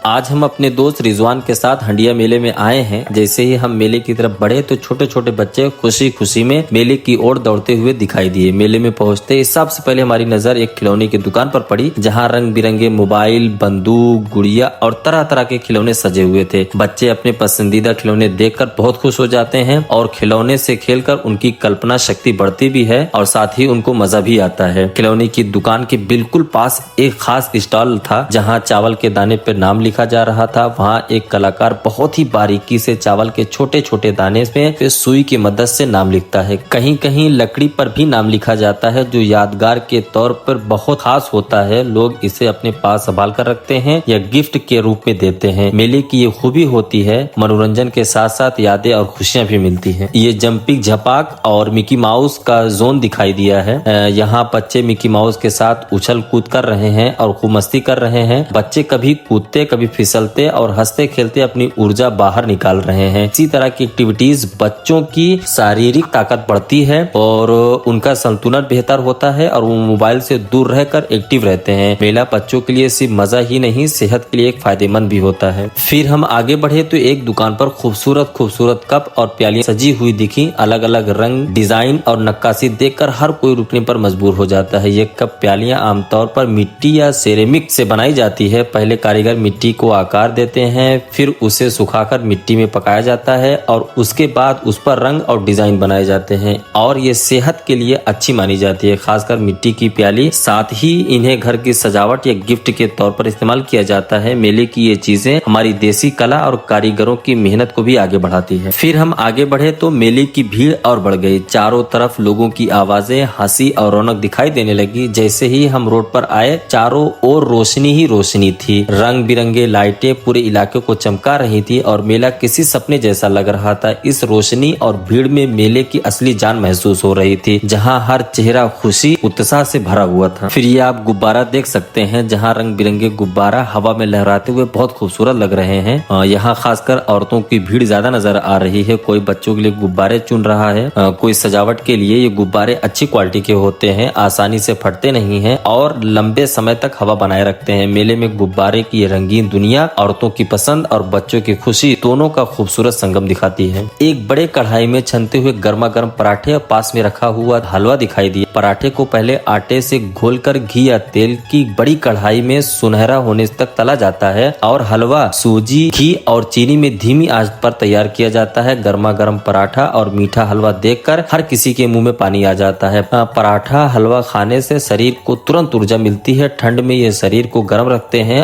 आज हम अपने दोस्त रिजवान के साथ हंडिया मेले में आए हैं। जैसे ही हम मेले की तरफ बढ़े तो छोटे छोटे बच्चे खुशी खुशी में मेले की ओर दौड़ते हुए दिखाई दिए। मेले में पहुंचते ही सबसे पहले हमारी नजर एक खिलौने की दुकान पर पड़ी, जहां रंग बिरंगे मोबाइल, बंदूक, गुड़िया और तरह तरह के खिलौने सजे हुए थे। बच्चे अपने पसंदीदा खिलौने देखकर बहुत खुश हो जाते हैं और खिलौने से खेलकर उनकी कल्पना शक्ति बढ़ती भी है और साथ ही उनको मजा भी आता है। खिलौने की दुकान के बिल्कुल पास एक खास स्टॉल था, जहाँ चावल के दाने पर नाम लिखा जा रहा था। वहाँ एक कलाकार बहुत ही बारीकी से चावल के छोटे छोटे दाने पे सुई की मदद से नाम लिखता है। कहीं कहीं लकड़ी पर भी नाम लिखा जाता है, जो यादगार के तौर पर बहुत खास होता है। लोग इसे अपने पास संभाल कर रखते हैं या गिफ्ट के रूप में देते हैं। मेले की ये खूबी होती है, मनोरंजन के साथ साथ यादें और खुशियाँ भी मिलती हैं। ये जंपिंग झपाक और मिकी माउस का जोन दिखाई दिया है। यहाँ बच्चे मिकी माउस के साथ उछल कूद कर रहे हैं और खूब मस्ती कर रहे हैं। बच्चे कभी कूदते, कभी फिसलते और हंसते खेलते अपनी ऊर्जा बाहर निकाल रहे हैं। इसी तरह की एक्टिविटीज बच्चों की शारीरिक ताकत बढ़ती है और उनका संतुलन बेहतर होता है और वो मोबाइल से दूर रहकर एक्टिव रहते हैं। मेला बच्चों के लिए सिर्फ मजा ही नहीं, सेहत के लिए एक फायदेमंद भी होता है। फिर हम आगे बढ़े तो एक दुकान पर खूबसूरत खूबसूरत कप और प्यालियां सजी हुई दिखी। अलग अलग रंग, डिजाइन और नक्काशी देखकर हर कोई रुकने पर मजबूर हो जाता है। ये कप प्यालियां आमतौर पर मिट्टी या सेरेमिक से बनाई जाती है। पहले कारीगर मिट्टी को आकार देते हैं, फिर उसे सुखाकर मिट्टी में पकाया जाता है और उसके बाद उस पर रंग और डिजाइन बनाए जाते हैं और ये सेहत के लिए अच्छी मानी जाती है। खासकर मिट्टी की प्याली, साथ ही इन्हें घर की सजावट या गिफ्ट के तौर पर इस्तेमाल किया जाता है। मेले की ये चीजें हमारी देसी कला और कारीगरों की मेहनत को भी आगे बढ़ाती है। फिर हम आगे बढ़े तो मेले की भीड़ और बढ़ गई। चारों तरफ लोगों की आवाजें, हंसी और रौनक दिखाई देने लगी। जैसे ही हम रोड पर आए, चारों ओर रोशनी ही रोशनी थी। रंग बिरंगे लाइटें पूरे इलाके को चमका रही थी और मेला किसी सपने जैसा लग रहा था। इस रोशनी और भीड़ में मेले की असली जान महसूस हो रही थी, जहां हर चेहरा खुशी, उत्साह से भरा हुआ था। फिर ये आप गुब्बारा देख सकते हैं, जहां रंग बिरंगे गुब्बारा हवा में लहराते हुए बहुत खूबसूरत लग रहे हैं। यहाँ खासकर औरतों की भीड़ ज्यादा नजर आ रही है। कोई बच्चों के लिए गुब्बारे चुन रहा है, कोई सजावट के लिए। ये गुब्बारे अच्छी क्वालिटी के होते हैं, आसानी से फटते नहीं हैं और लंबे समय तक हवा बनाए रखते हैं। मेले में गुब्बारे की ये रंगीन दुनिया औरतों की पसंद और बच्चों की खुशी दोनों का खूबसूरत संगम दिखाती है। एक बड़े कढ़ाई में छनते हुए गर्मा गर्म पराठे और पास में रखा हुआ हलवा दिखाई दिया। पराठे को पहले आटे से घोलकर घी या तेल की बड़ी कढ़ाई में सुनहरा होने तक तला जाता है और हलवा सूजी, घी और चीनी में धीमी आंच पर तैयार किया जाता है। गर्मा गर्म पराठा और मीठा हलवा देखकर हर किसी के मुंह में पानी आ जाता है। पराठा हलवा खाने से शरीर को तुरंत ऊर्जा मिलती है। ठंड में ये शरीर को गर्म रखते हैं